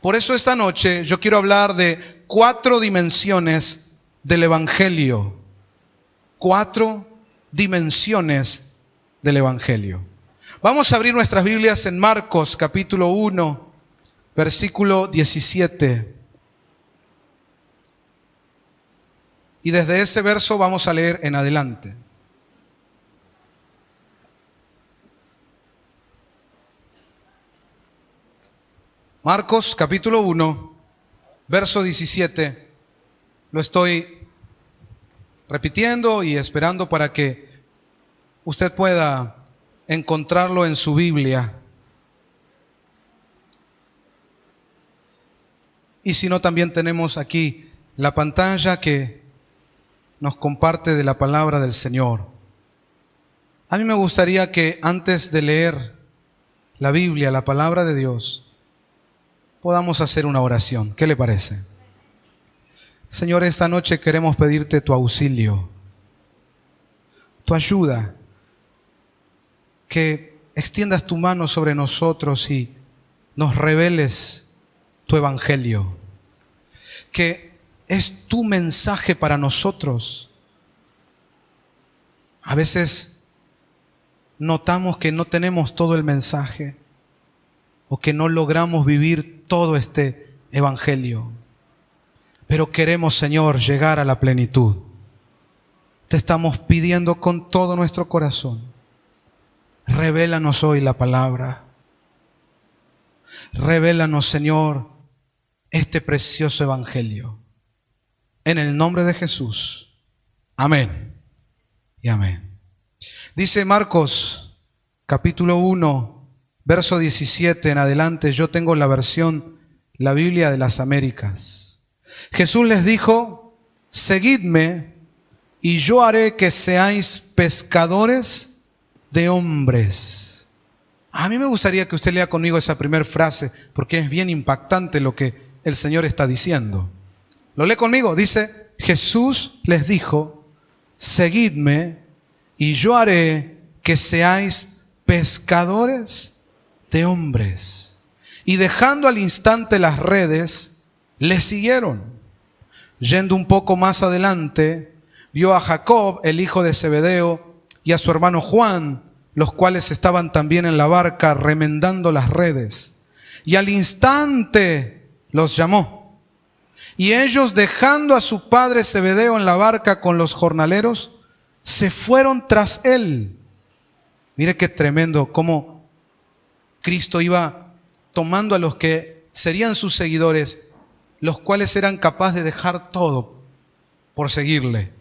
Por eso esta noche yo quiero hablar de 4 dimensiones del Evangelio. 4 dimensiones del Evangelio. Vamos a abrir nuestras Biblias en Marcos capítulo 1, versículo 17. Y desde ese verso vamos a leer en adelante. Marcos capítulo 1, verso 17. Lo estoy repitiendo y esperando para que usted pueda encontrarlo en su Biblia. Y si no, también tenemos aquí la pantalla que nos comparte de la palabra del Señor. A mí me gustaría que antes de leer la Biblia, la palabra de Dios, podamos hacer una oración. ¿Qué le parece? Señor, esta noche queremos pedirte tu auxilio, tu ayuda, que extiendas tu mano sobre nosotros y nos reveles tu evangelio, que es tu mensaje para nosotros. A veces notamos que no tenemos todo el mensaje o que no logramos vivir todo este evangelio. Pero queremos, Señor, llegar a la plenitud. Te estamos pidiendo con todo nuestro corazón. Revélanos hoy la palabra. Revélanos, Señor, este precioso evangelio. En el nombre de Jesús. Amén y amén. Dice Marcos, capítulo 1, verso 17 en adelante. Yo tengo la versión, la Biblia de las Américas. Jesús les dijo: seguidme y yo haré que seáis pescadores de hombres. A mí me gustaría que usted lea conmigo esa primera frase, porque es bien impactante lo que el Señor está diciendo. ¿Lo lee conmigo? Dice: Jesús les dijo: seguidme y yo haré que seáis pescadores de hombres. Y dejando al instante las redes, le siguieron. Yendo un poco más adelante, vio a Jacob, el hijo de Zebedeo, y a su hermano Juan, los cuales estaban también en la barca remendando las redes. Y al instante los llamó. Y ellos, dejando a su padre Zebedeo en la barca con los jornaleros, se fueron tras él. Mire qué tremendo cómo Cristo iba tomando a los que serían sus seguidores, los cuales eran capaces de dejar todo por seguirle.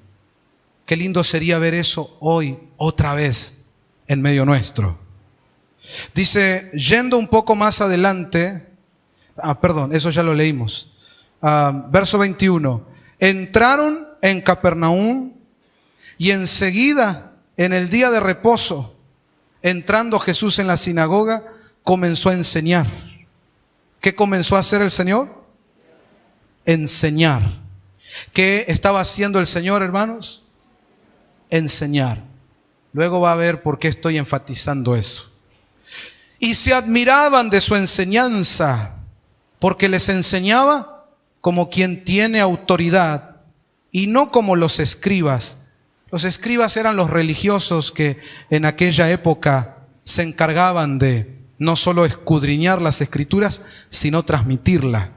Qué lindo sería ver eso hoy otra vez en medio nuestro. Dice, yendo un poco más adelante, eso ya lo leímos. Verso 21. Entraron en Capernaum y enseguida, en el día de reposo, entrando Jesús en la sinagoga, comenzó a enseñar. ¿Qué comenzó a hacer el Señor? Enseñar. ¿Qué estaba haciendo el Señor, hermanos? Enseñar. Luego va a ver por qué estoy enfatizando eso. Y se admiraban de su enseñanza, porque les enseñaba como quien tiene autoridad y no como los escribas. Los escribas eran los religiosos que en aquella época se encargaban de no solo escudriñar las escrituras, sino transmitirla.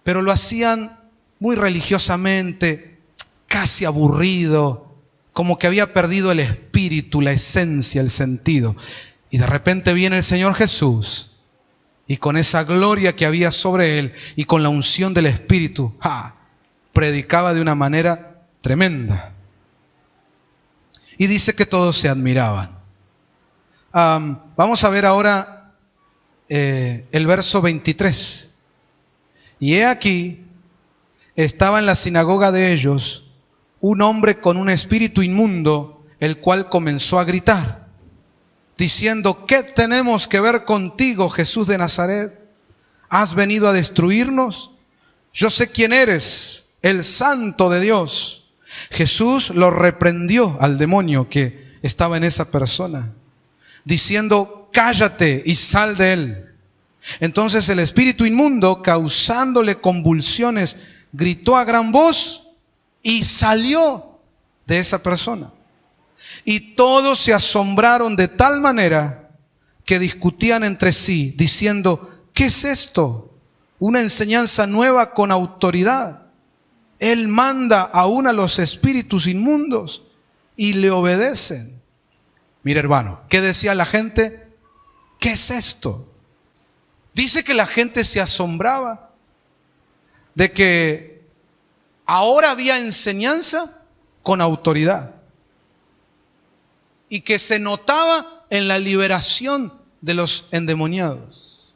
Pero lo hacían muy religiosamente, casi aburrido, como que había perdido el espíritu, la esencia, el sentido. Y de repente viene el Señor Jesús, y con esa gloria que había sobre él, y con la unción del Espíritu, predicaba de una manera tremenda. Y dice que todos se admiraban. Vamos a ver ahora el verso 23. Y he aquí, estaba en la sinagoga de ellos un hombre con un espíritu inmundo, el cual comenzó a gritar, diciendo: ¿qué tenemos que ver contigo, Jesús de Nazaret? ¿Has venido a destruirnos? Yo sé quién eres, el Santo de Dios. Jesús lo reprendió al demonio que estaba en esa persona, diciendo: cállate y sal de él. Entonces el espíritu inmundo, causándole convulsiones, gritó a gran voz y salió de esa persona. Y todos se asombraron de tal manera que discutían entre sí, diciendo: ¿qué es esto? Una enseñanza nueva con autoridad. Él manda aún a los espíritus inmundos y le obedecen. Mira, hermano, ¿qué decía la gente? ¿Qué es esto? Dice que la gente se asombraba de que ahora había enseñanza con autoridad y que se notaba en la liberación de los endemoniados.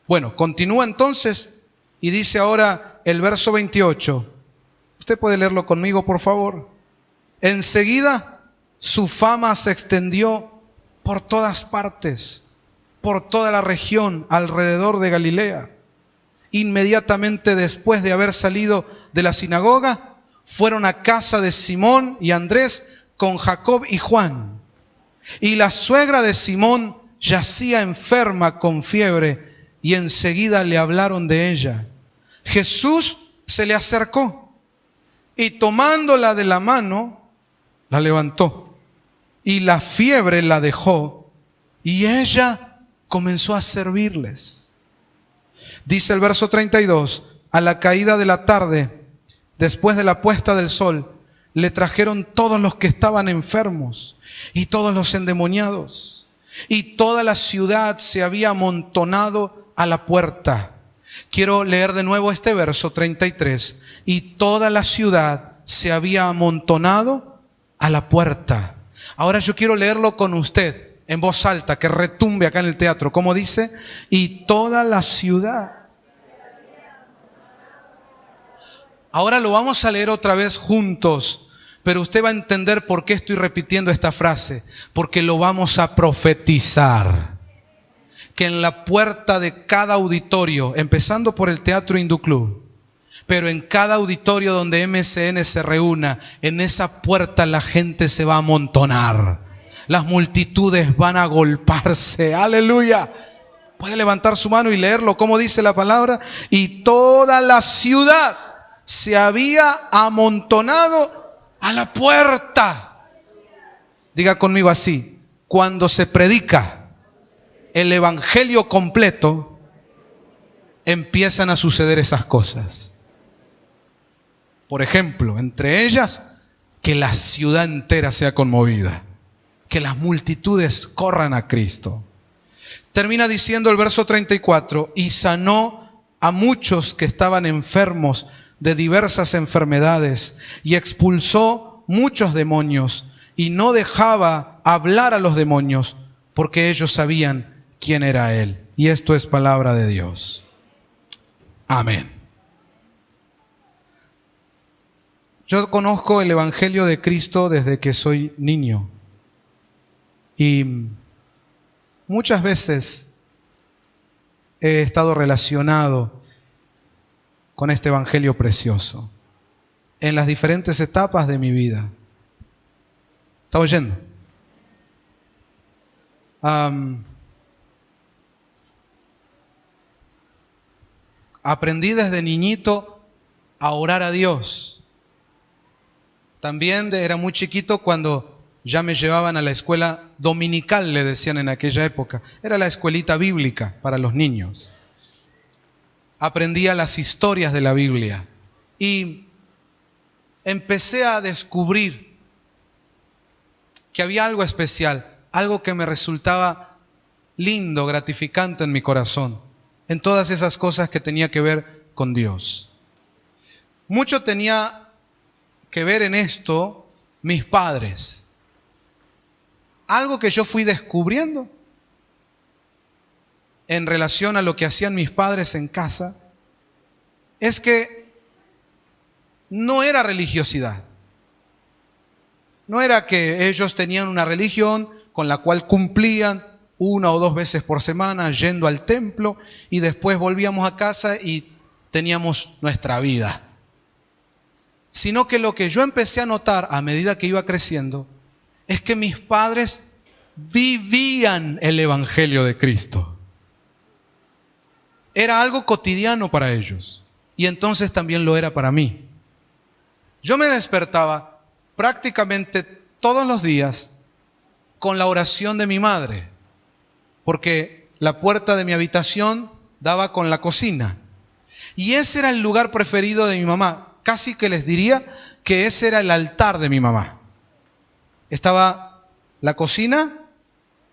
Bueno, continúa entonces y dice ahora el verso 28. Usted puede leerlo conmigo, por favor. Enseguida su fama se extendió por todas partes, por toda la región alrededor de Galilea. Inmediatamente después de haber salido de la sinagoga, fueron a casa de Simón y Andrés con Jacob y Juan. Y la suegra de Simón yacía enferma con fiebre, y enseguida le hablaron de ella. Jesús se le acercó y tomándola de la mano, la levantó, y la fiebre la dejó, y ella comenzó a servirles. Dice el verso 32, a la caída de la tarde, después de la puesta del sol, le trajeron todos los que estaban enfermos y todos los endemoniados, y toda la ciudad se había amontonado a la puerta. Quiero leer de nuevo este verso 33. Y toda la ciudad se había amontonado a la puerta. Ahora yo quiero leerlo con usted en voz alta, que retumbe acá en el teatro. ¿Cómo dice? Y toda la ciudad. Ahora lo vamos a leer otra vez juntos, pero usted va a entender por qué estoy repitiendo esta frase. Porque lo vamos a profetizar. Que en la puerta de cada auditorio, empezando por el Teatro Hindú Club, pero en cada auditorio donde MSN se reúna, en esa puerta la gente se va a amontonar. Las multitudes van a agolparse. ¡Aleluya! Puede levantar su mano y leerlo, como dice la palabra. Y toda la ciudad se había amontonado a la puerta. Diga conmigo así: cuando se predica el evangelio completo, empiezan a suceder esas cosas. Por ejemplo, entre ellas, que la ciudad entera sea conmovida, que las multitudes corran a Cristo. Termina diciendo el verso 34, y sanó a muchos que estaban enfermos de diversas enfermedades, y expulsó muchos demonios, y no dejaba hablar a los demonios, porque ellos sabían quién era Él. Y esto es palabra de Dios. Amén. Yo conozco el Evangelio de Cristo desde que soy niño. Y muchas veces he estado relacionado con este Evangelio precioso en las diferentes etapas de mi vida. ¿Está oyendo? Aprendí desde niñito a orar a Dios. También era muy chiquito cuando ya me llevaban a la escuela dominical, le decían en aquella época. Era la escuelita bíblica para los niños. Aprendía las historias de la Biblia y empecé a descubrir que había algo especial, algo que me resultaba lindo, gratificante en mi corazón, en todas esas cosas que tenía que ver con Dios. Mucho tenía que ver en esto mis padres. Algo que yo fui descubriendo en relación a lo que hacían mis padres en casa es que no era religiosidad. No era que ellos tenían una religión con la cual cumplían 1 o 2 veces por semana yendo al templo y después volvíamos a casa y teníamos nuestra vida. Sino que lo que yo empecé a notar a medida que iba creciendo es que mis padres vivían el Evangelio de Cristo. era algo cotidiano para ellos. Y entonces también lo era para mí. Yo me despertaba prácticamente todos los días con la oración de mi madre, porque la puerta de mi habitación daba con la cocina. Y ese era el lugar preferido de mi mamá. Casi que les diría que ese era el altar de mi mamá. Estaba la cocina,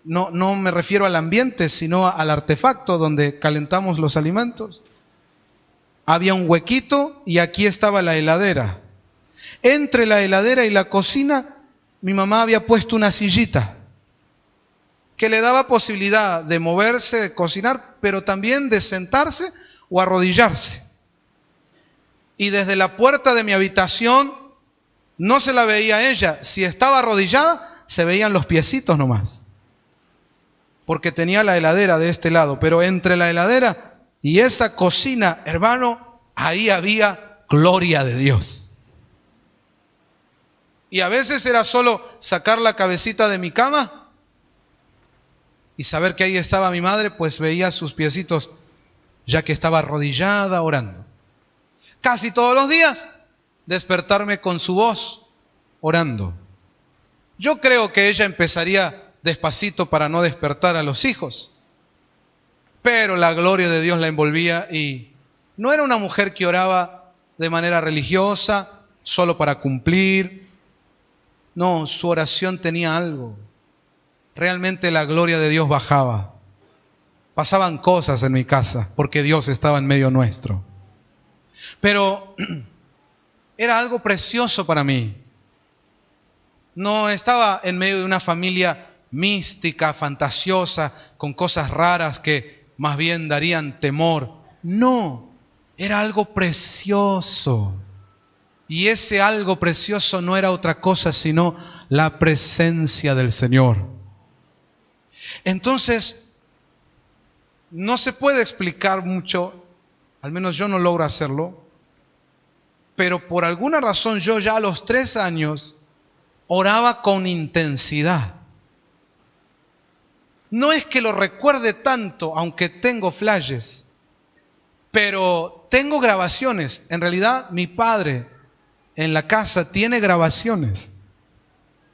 no me refiero al ambiente, sino al artefacto donde calentamos los alimentos. Había un huequito y aquí estaba la heladera. Entre la heladera y la cocina, mi mamá había puesto una sillita que le daba posibilidad de moverse, de cocinar, pero también de sentarse o arrodillarse. Y desde la puerta de mi habitación no se la veía a ella. Si estaba arrodillada, se veían los piecitos nomás, porque tenía la heladera de este lado. Pero entre la heladera y esa cocina, hermano, ahí había gloria de Dios. Y a veces era solo sacar la cabecita de mi cama y saber que ahí estaba mi madre, pues veía sus piecitos, ya que estaba arrodillada orando. Casi todos los días, despertarme con su voz orando. Yo creo que ella empezaría despacito para no despertar a los hijos, pero la gloria de Dios la envolvía y no era una mujer que oraba de manera religiosa, solo para cumplir. No, su oración tenía algo. Realmente la gloria de Dios bajaba. Pasaban cosas en mi casa porque Dios estaba en medio nuestro. Pero era algo precioso para mí. No estaba en medio de una familia mística, fantasiosa, con cosas raras que más bien darían temor. No, era algo precioso. Y ese algo precioso no era otra cosa sino la presencia del Señor. Entonces, no se puede explicar mucho, al menos yo no logro hacerlo, pero por alguna razón yo ya a los 3 años oraba con intensidad. No es que lo recuerde tanto, aunque tengo flashes, pero tengo grabaciones. En realidad, mi padre en la casa tiene grabaciones.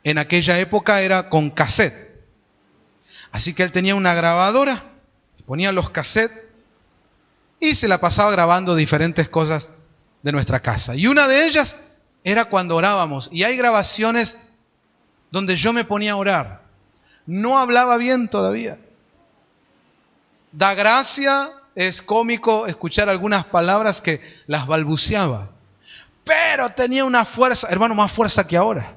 En aquella época era con cassette. Así que él tenía una grabadora, ponía los cassettes y se la pasaba grabando diferentes cosas de nuestra casa. Y una de ellas era cuando orábamos. Y hay grabaciones donde yo me ponía a orar. No hablaba bien todavía. Da gracia, es cómico escuchar algunas palabras que las balbuceaba. Pero tenía una fuerza, hermano, más fuerza que ahora.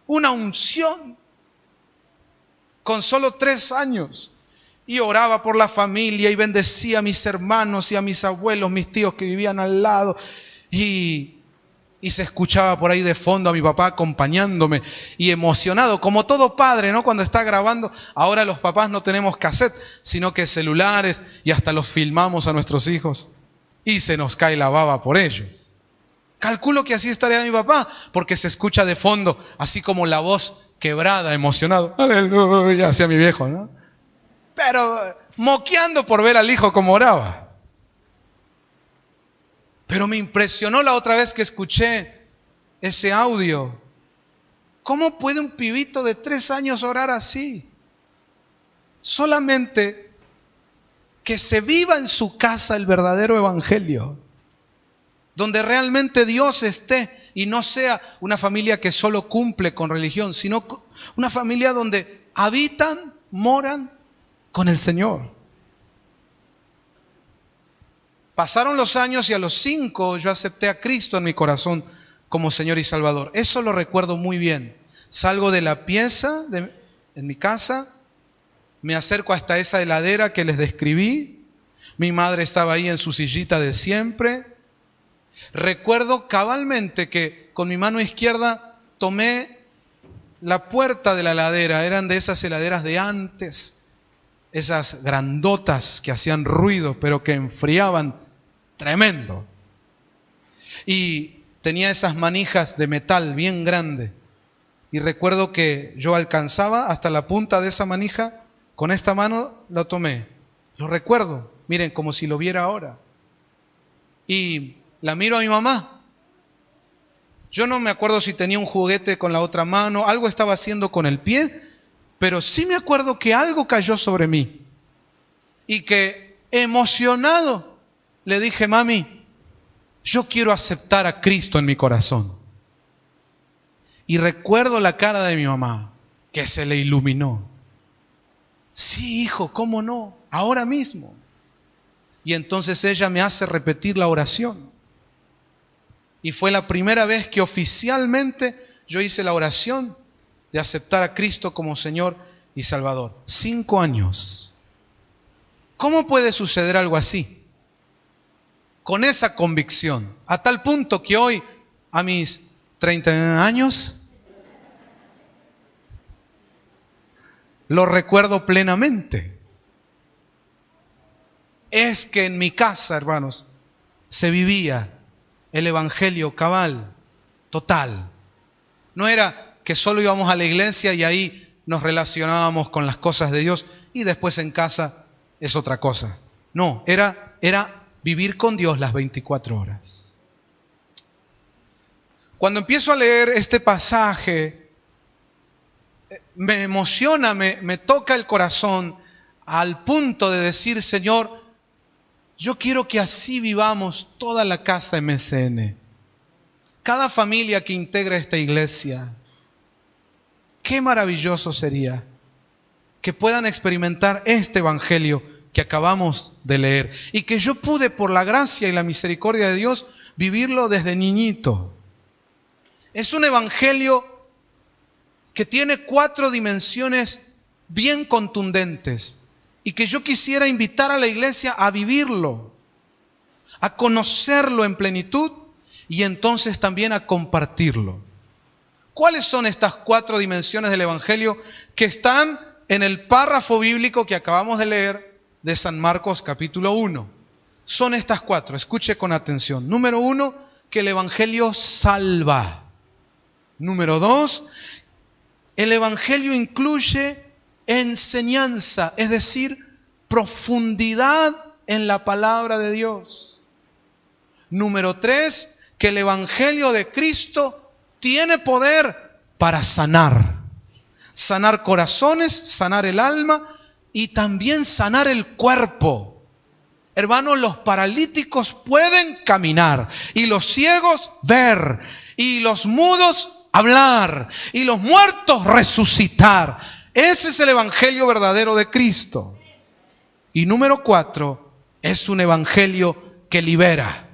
Una unción. Con solo 3 años. Y oraba por la familia y bendecía a mis hermanos y a mis abuelos, mis tíos que vivían al lado. Y se escuchaba por ahí de fondo a mi papá acompañándome y emocionado, como todo padre, ¿no? Cuando está grabando. Ahora los papás no tenemos cassette, sino que celulares, y hasta los filmamos a nuestros hijos. Y se nos cae la baba por ellos. Calculo que así estaría mi papá, porque se escucha de fondo, así como la voz quebrada, emocionado. Aleluya, hacia mi viejo, ¿no? Pero moqueando por ver al hijo como oraba. Pero me impresionó la otra vez que escuché ese audio. ¿Cómo puede un pibito de 3 años orar así? Solamente que se viva en su casa el verdadero evangelio, donde realmente Dios esté y no sea una familia que solo cumple con religión, sino una familia donde habitan, moran con el Señor. Pasaron los años y a los 5 yo acepté a Cristo en mi corazón como Señor y Salvador. Eso lo recuerdo muy bien. Salgo de la pieza en mi casa, me acerco hasta esa heladera que les describí. Mi madre estaba ahí en su sillita de siempre. Recuerdo cabalmente que con mi mano izquierda tomé la puerta de la heladera. Eran de esas heladeras de antes, esas grandotas que hacían ruido, pero que enfriaban tremendo. Y tenía esas manijas de metal bien grandes. Y recuerdo que yo alcanzaba hasta la punta de esa manija, con esta mano lo tomé. Lo recuerdo. Miren, como si lo viera ahora. Y la miro a mi mamá. Yo no me acuerdo si tenía un juguete con la otra mano, algo estaba haciendo con el pie, pero sí me acuerdo que algo cayó sobre mí. Y que emocionado le dije, mami, yo quiero aceptar a Cristo en mi corazón. Y recuerdo la cara de mi mamá, que se le iluminó. Sí, hijo, ¿cómo no? Ahora mismo. Y entonces ella me hace repetir la oración. Y fue la primera vez que oficialmente yo hice la oración de aceptar a Cristo como Señor y Salvador. 5 años. ¿Cómo puede suceder algo así? Con esa convicción. A tal punto que hoy, a mis 30 años, lo recuerdo plenamente. Es que en mi casa, hermanos, se vivía el evangelio cabal, total. No era que solo íbamos a la iglesia y ahí nos relacionábamos con las cosas de Dios y después en casa es otra cosa. No, era vivir con Dios las 24 horas. Cuando empiezo a leer este pasaje, me emociona, me toca el corazón al punto de decir, Señor, yo quiero que así vivamos toda la casa MCN. Cada familia que integra esta iglesia. Qué maravilloso sería que puedan experimentar este evangelio que acabamos de leer. Y que yo pude, por la gracia y la misericordia de Dios, vivirlo desde niñito. Es un evangelio que tiene 4 dimensiones bien contundentes. Y que yo quisiera invitar a la iglesia a vivirlo, a conocerlo en plenitud y entonces también a compartirlo. ¿Cuáles son estas 4 dimensiones del evangelio que están en el párrafo bíblico que acabamos de leer de San Marcos capítulo 1? Son estas 4, escuche con atención. Número 1, que el evangelio salva. Número 2, el evangelio incluye enseñanza, es decir, profundidad en la palabra de Dios. Número 3, que el evangelio de Cristo tiene poder para sanar. Sanar corazones, sanar el alma y también sanar el cuerpo. Hermanos, los paralíticos pueden caminar y los ciegos ver y los mudos hablar y los muertos resucitar. Ese es el evangelio verdadero de Cristo. Y número 4, es un evangelio que libera.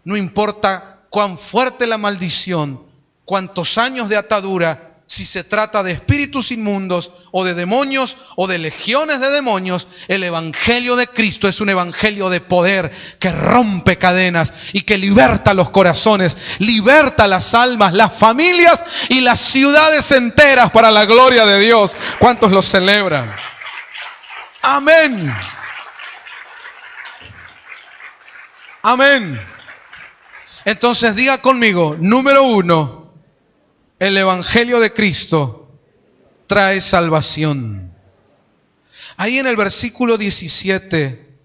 No importa cuán fuerte la maldición, cuántos años de atadura, si se trata de espíritus inmundos o de demonios o de legiones de demonios, el evangelio de Cristo es un evangelio de poder que rompe cadenas y que liberta los corazones, liberta las almas, las familias y las ciudades enteras para la gloria de Dios. ¿Cuántos lo celebran? Amén. Amén. Entonces diga conmigo, número 1, el evangelio de Cristo trae salvación. Ahí en el versículo 17,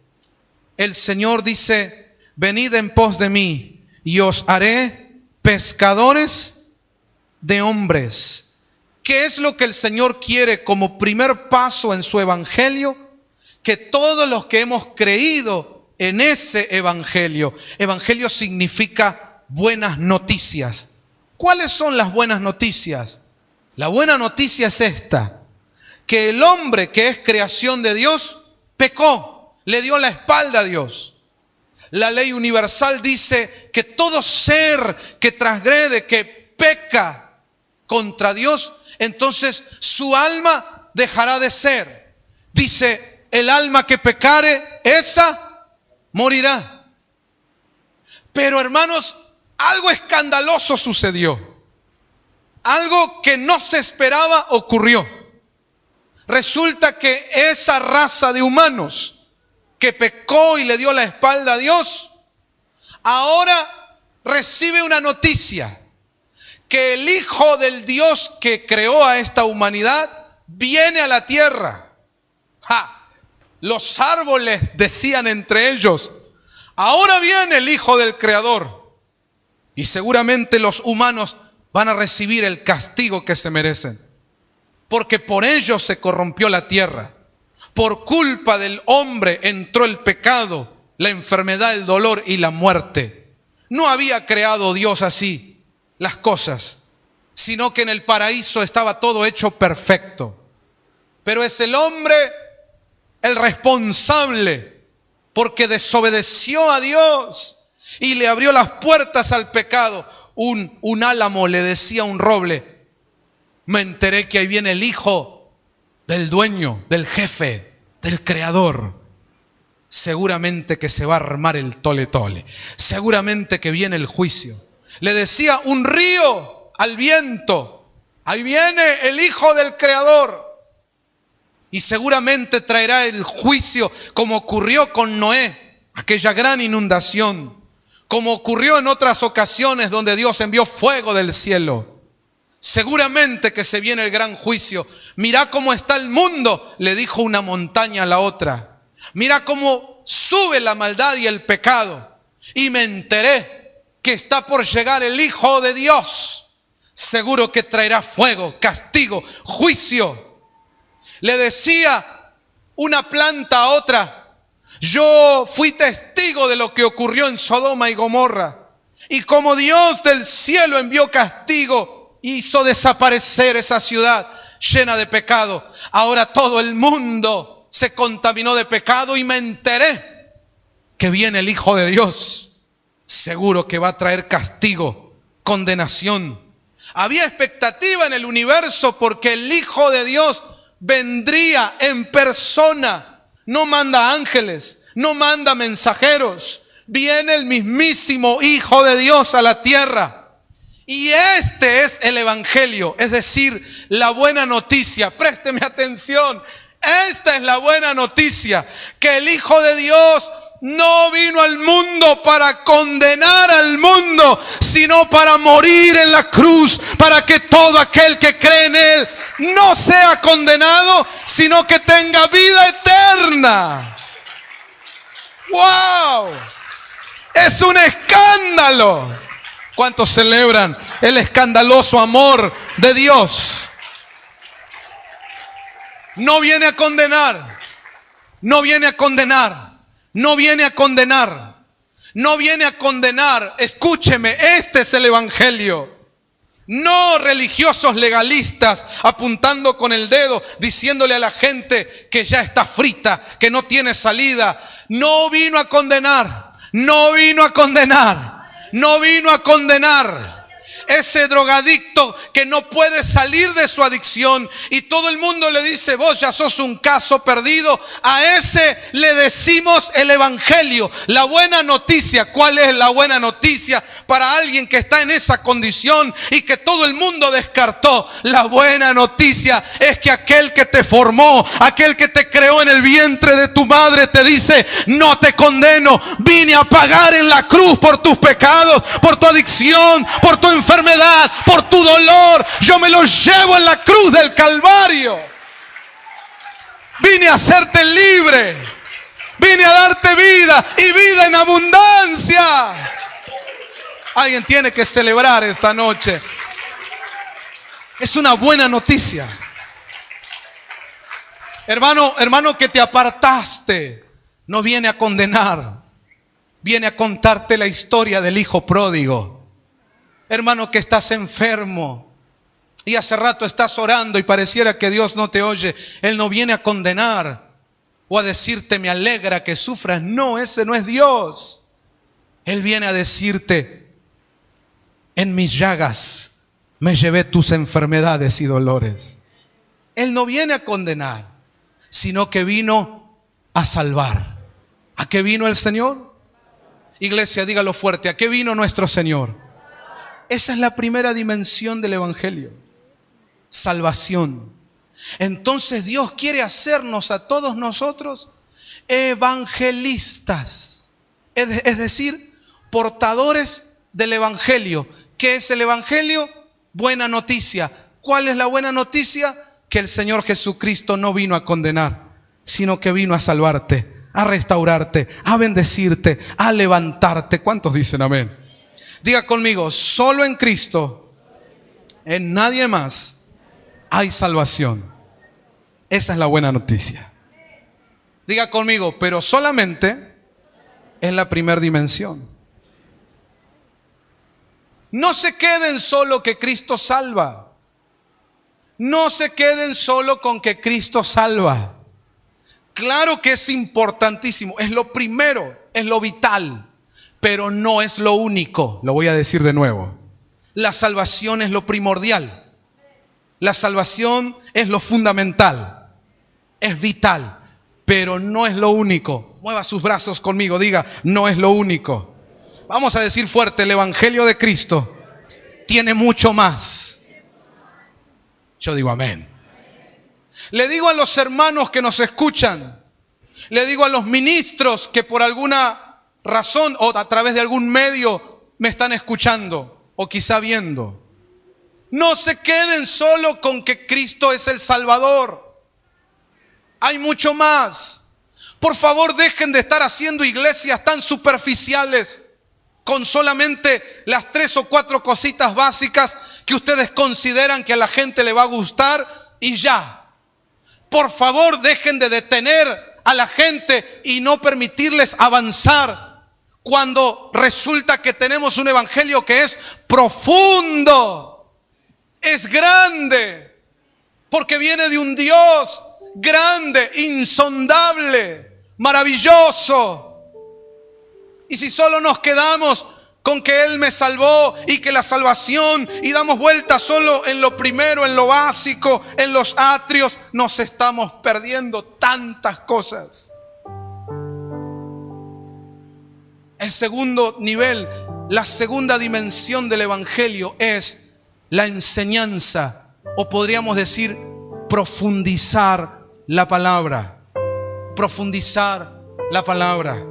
el Señor dice, venid en pos de mí y os haré pescadores de hombres. ¿Qué es lo que el Señor quiere como primer paso en su evangelio? Que todos los que hemos creído en ese evangelio, evangelio significa buenas noticias. ¿Cuáles son las buenas noticias? La buena noticia es esta, que el hombre que es creación de Dios pecó, le dio la espalda a Dios. La ley universal dice que todo ser que transgrede, que peca contra Dios, entonces su alma dejará de ser. Dice, el alma que pecare, esa morirá. Pero hermanos, algo escandaloso sucedió. Algo que no se esperaba ocurrió. Resulta que esa raza de humanos que pecó y le dio la espalda a Dios, ahora recibe una noticia. Que el Hijo del Dios que creó a esta humanidad viene a la tierra. ¡Ja! Los árboles decían entre ellos: ahora viene el Hijo del Creador. Y seguramente los humanos van a recibir el castigo que se merecen, porque por ellos se corrompió la tierra. Por culpa del hombre entró el pecado, la enfermedad, el dolor y la muerte. No había creado Dios así las cosas, sino que en el paraíso estaba todo hecho perfecto. Pero es el hombre el responsable, porque desobedeció a Dios y le abrió las puertas al pecado. Un álamo le decía a un roble: me enteré que ahí viene el hijo del dueño, del jefe, del creador. Seguramente que se va a armar el tole tole. Seguramente que viene el juicio. Le decía un río al viento: ahí viene el Hijo del Creador. Y seguramente traerá el juicio, como ocurrió con Noé, aquella gran inundación, como ocurrió en otras ocasiones donde Dios envió fuego del cielo. Seguramente que se viene el gran juicio. Mirá cómo está el mundo, le dijo una montaña a la otra. Mira cómo sube la maldad y el pecado. Y me enteré que está por llegar el Hijo de Dios. Seguro que traerá fuego, castigo, juicio. Le decía una planta a otra: yo fui testigo de lo que ocurrió en Sodoma y Gomorra. Y como Dios del cielo envió castigo, hizo desaparecer esa ciudad llena de pecado. Ahora todo el mundo se contaminó de pecado y me enteré que viene el Hijo de Dios. Seguro que va a traer castigo, condenación. Había expectativa en el universo porque el Hijo de Dios vendría en persona. No manda ángeles, no manda mensajeros. Viene el mismísimo Hijo de Dios a la tierra. Y este es el Evangelio, es decir, la buena noticia. Présteme atención. Esta es la buena noticia, que el Hijo de Dios no vino al mundo para condenar al mundo, sino para morir en la cruz, para que todo aquel que cree en Él no sea condenado, sino que tenga vida eterna. ¡Wow! Es un escándalo. ¿Cuántos celebran el escandaloso amor de Dios? No viene a condenar, no viene a condenar. No viene a condenar, no viene a condenar. Escúcheme, este es el Evangelio. No religiosos legalistas apuntando con el dedo, diciéndole a la gente que ya está frita, que no tiene salida. No vino a condenar, no vino a condenar, no vino a condenar. Ese drogadicto que no puede salir de su adicción y todo el mundo le dice: vos ya sos un caso perdido. A ese le decimos el Evangelio, la buena noticia. ¿Cuál es la buena noticia para alguien que está en esa condición y que todo el mundo descartó? La buena noticia es que aquel que te formó, aquel que te creó en el vientre de tu madre, te dice: no te condeno, vine a pagar en la cruz por tus pecados, por tu adicción, por tu enfermedad, por tu dolor. Yo me lo llevo en la cruz del Calvario. Vine a hacerte libre, vine a darte vida y vida en abundancia. Alguien tiene que celebrar esta noche. Es una buena noticia. Hermano que te apartaste, no viene a condenar, viene a contarte la historia del hijo pródigo. Hermano que estás enfermo y hace rato estás orando y pareciera que Dios no te oye, Él no viene a condenar o a decirte: me alegra que sufras. No, ese no es Dios. Él viene a decirte: en mis llagas me llevé tus enfermedades y dolores. Él no viene a condenar, sino que vino a salvar. ¿A qué vino el Señor? Iglesia, dígalo fuerte: ¿a qué vino nuestro Señor? Esa es la primera dimensión del Evangelio: salvación. Entonces Dios quiere hacernos a todos nosotros evangelistas, es decir, portadores del Evangelio. ¿Qué es el Evangelio? Buena noticia. ¿Cuál es la buena noticia? Que el Señor Jesucristo no vino a condenar, sino que vino a salvarte, a restaurarte, a bendecirte, a levantarte. ¿Cuántos dicen amén? Diga conmigo, solo en Cristo, en nadie más, hay salvación. Esa es la buena noticia. Diga conmigo, pero solamente en la primera dimensión. No se queden solo que Cristo salva. No se queden solo con que Cristo salva. Claro que es importantísimo, es lo primero, es lo vital, pero no es lo único. Lo voy a decir de nuevo. La salvación es lo primordial. La salvación es lo fundamental. Es vital, pero no es lo único. Mueva sus brazos conmigo, diga, no es lo único. Vamos a decir fuerte, el Evangelio de Cristo tiene mucho más. Yo digo amén. Le digo a los hermanos que nos escuchan, le digo a los ministros que por alguna razón o a través de algún medio me están escuchando o quizá viendo. No se queden solo con que Cristo es el Salvador. Hay mucho más. Por favor, dejen de estar haciendo iglesias tan superficiales con solamente las 3 o 4 cositas básicas que ustedes consideran que a la gente le va a gustar y ya. Por favor, dejen de detener a la gente y no permitirles avanzar cuando resulta que tenemos un evangelio que es profundo, es grande, porque viene de un Dios grande, insondable, maravilloso. Y si solo nos quedamos con que Él me salvó y que la salvación y damos vueltas solo en lo primero, en lo básico, en los atrios, nos estamos perdiendo tantas cosas. El segundo nivel, la segunda dimensión del evangelio es la enseñanza, o podríamos decir profundizar la palabra. Profundizar la palabra.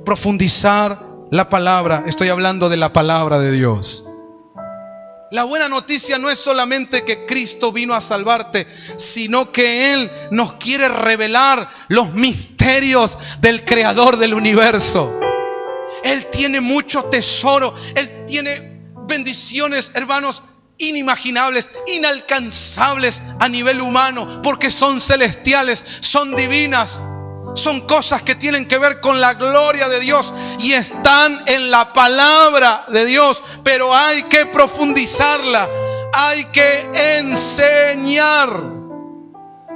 Profundizar la palabra. Estoy hablando de la palabra de Dios. La buena noticia no es solamente que Cristo vino a salvarte, sino que Él nos quiere revelar los misterios del Creador del universo. Él tiene mucho tesoro. Él tiene bendiciones, hermanos, inimaginables, inalcanzables a nivel humano, porque son celestiales, son divinas. Son cosas que tienen que ver con la gloria de Dios y están en la palabra de Dios, pero hay que profundizarla, hay que enseñar.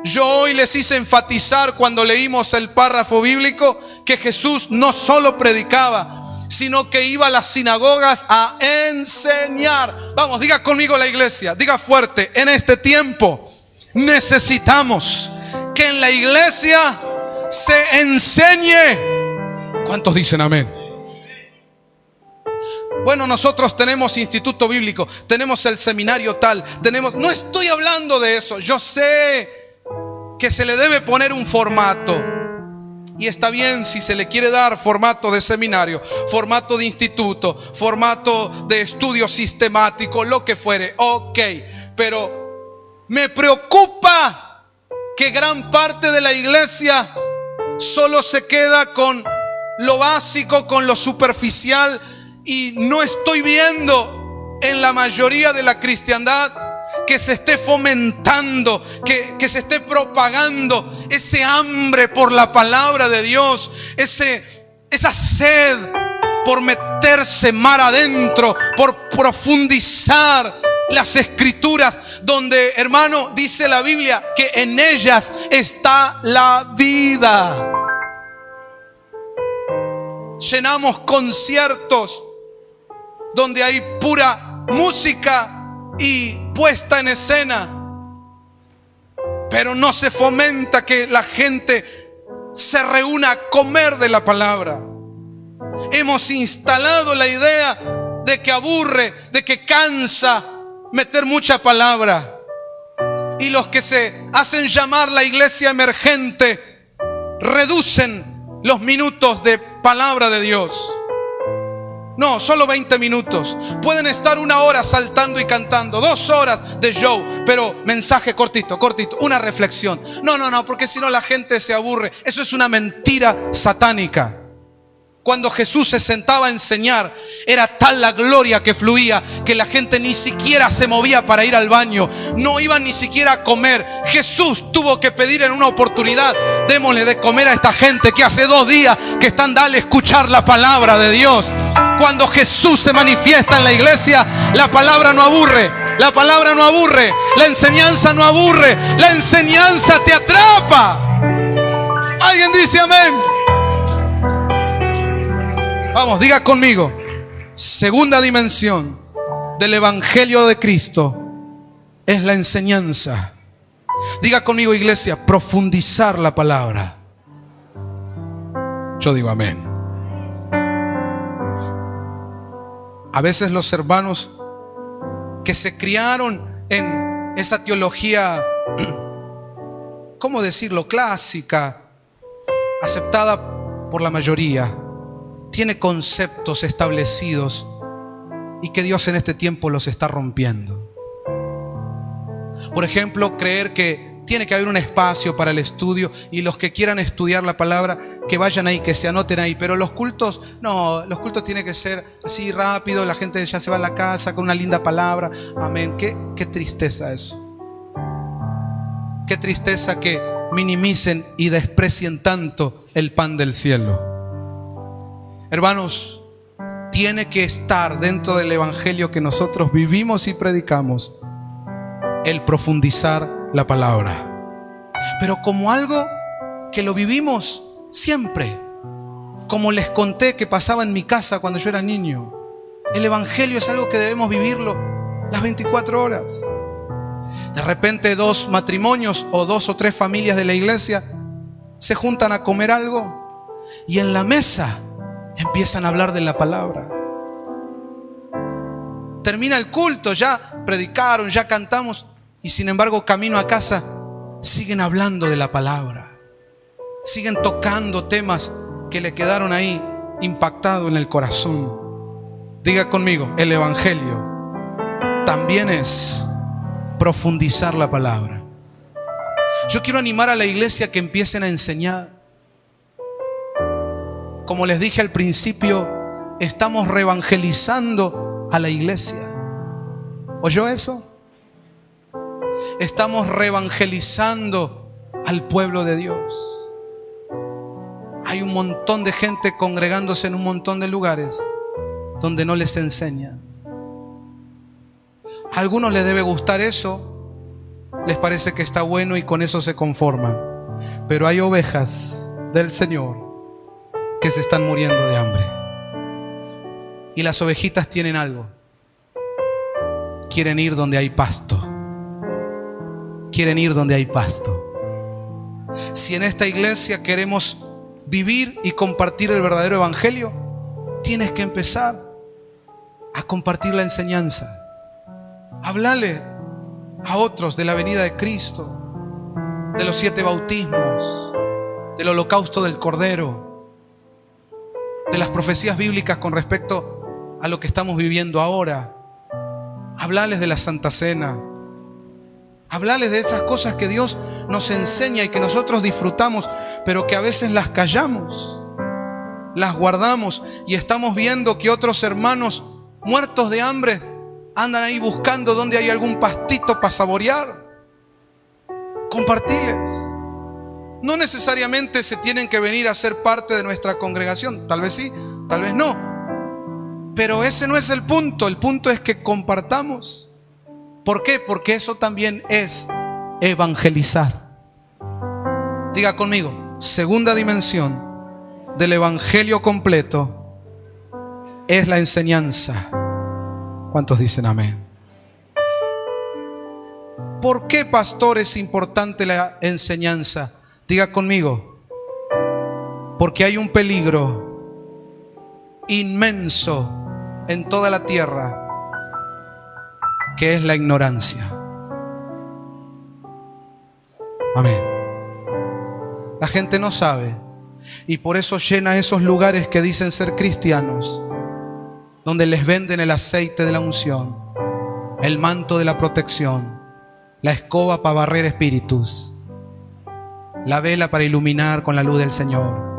Yo hoy les hice enfatizar cuando leímos el párrafo bíblico que Jesús no solo predicaba, sino que iba a las sinagogas a enseñar. Vamos, diga conmigo la iglesia, diga fuerte, en este tiempo necesitamos que en la iglesia se enseñe. ¿Cuántos dicen amén? Bueno, nosotros tenemos instituto bíblico, tenemos el seminario tal, tenemos... No estoy hablando de eso. Yo sé que se le debe poner un formato. Y está bien si se le quiere dar formato de seminario, formato de instituto, formato de estudio sistemático, lo que fuere. Ok, pero me preocupa que gran parte de la iglesia solo se queda con lo básico, con lo superficial, y no estoy viendo en la mayoría de la cristiandad que se esté fomentando, que se esté propagando ese hambre por la palabra de Dios, esa sed por meterse mar adentro, por profundizar las escrituras, donde, hermano, dice la Biblia que en ellas está la vida. Llenamos conciertos donde hay pura música y puesta en escena, pero no se fomenta que la gente se reúna a comer de la palabra. Hemos instalado la idea de que aburre, de que cansa meter mucha palabra. Y los que se hacen llamar la iglesia emergente reducen los minutos de palabra de Dios. No, solo 20 minutos. Pueden estar 1 hora saltando y cantando, 2 horas de show, pero mensaje cortito, una reflexión. No, porque si no la gente se aburre. Eso es una mentira satánica. Cuando Jesús se sentaba a enseñar, era tal la gloria que fluía que la gente ni siquiera se movía para ir al baño. No iban ni siquiera a comer. Jesús tuvo que pedir en una oportunidad: démosle de comer a esta gente que hace 2 días que están dale a escuchar la palabra de Dios. Cuando Jesús se manifiesta en la iglesia, la palabra no aburre. La palabra no aburre. La enseñanza no aburre. La enseñanza te atrapa. ¿Alguien dice amén? Vamos, diga conmigo. Segunda dimensión del Evangelio de Cristo es la enseñanza. Diga conmigo, iglesia, profundizar la palabra. Yo digo amén. A veces los hermanos que se criaron en esa teología, ¿cómo decirlo?, clásica, aceptada por la mayoría, tiene conceptos establecidos y que Dios en este tiempo los está rompiendo. Por ejemplo, creer que tiene que haber un espacio para el estudio y los que quieran estudiar la palabra, que vayan ahí, que se anoten ahí. Pero los cultos, no, los cultos tienen que ser así rápido, la gente ya se va a la casa con una linda palabra. Amén. Qué tristeza eso. Qué tristeza que minimicen y desprecien tanto el pan del cielo. Hermanos, tiene que estar dentro del evangelio que nosotros vivimos y predicamos el profundizar la palabra, pero como algo que lo vivimos siempre, como les conté que pasaba en mi casa cuando yo era niño. El evangelio es algo que debemos vivirlo las 24 horas. De repente 2 matrimonios o 2 o 3 familias de la iglesia se juntan a comer algo y en la mesa empiezan a hablar de la palabra. Termina el culto, ya predicaron, ya cantamos, y sin embargo camino a casa siguen hablando de la palabra. Siguen tocando temas que le quedaron ahí impactados en el corazón. Diga conmigo, el evangelio también es profundizar la palabra. Yo quiero animar a la iglesia que empiecen a enseñar. Como les dije al principio, estamos reevangelizando a la iglesia. ¿Oyó eso? Estamos reevangelizando al pueblo de Dios. Hay un montón de gente congregándose en un montón de lugares donde no les enseña. A algunos les debe gustar eso, les parece que está bueno y con eso se conforman. Pero hay ovejas del Señor que se están muriendo de hambre. Y las ovejitas tienen algo. Quieren ir donde hay pasto. Quieren ir donde hay pasto. Si en esta iglesia queremos vivir y compartir el verdadero evangelio, tienes que empezar a compartir la enseñanza. Háblale a otros de la venida de Cristo, de los 7 bautismos, del holocausto del Cordero, de las profecías bíblicas con respecto a lo que estamos viviendo ahora. Háblales de la Santa Cena. Háblales de esas cosas que Dios nos enseña y que nosotros disfrutamos, pero que a veces las callamos, las guardamos y estamos viendo que otros hermanos muertos de hambre andan ahí buscando donde hay algún pastito para saborear. Compartiles. No necesariamente se tienen que venir a ser parte de nuestra congregación. Tal vez sí, tal vez no. Pero ese no es el punto. El punto es que compartamos. ¿Por qué? Porque eso también es evangelizar. Diga conmigo, segunda dimensión del evangelio completo es la enseñanza. ¿Cuántos dicen amén? ¿Por qué, pastor, es importante la enseñanza? Diga conmigo, porque hay un peligro inmenso en toda la tierra, que es la ignorancia. Amén. La gente no sabe y por eso llena esos lugares que dicen ser cristianos donde les venden el aceite de la unción, el manto de la protección, la escoba para barrer espíritus, la vela para iluminar con la luz del Señor.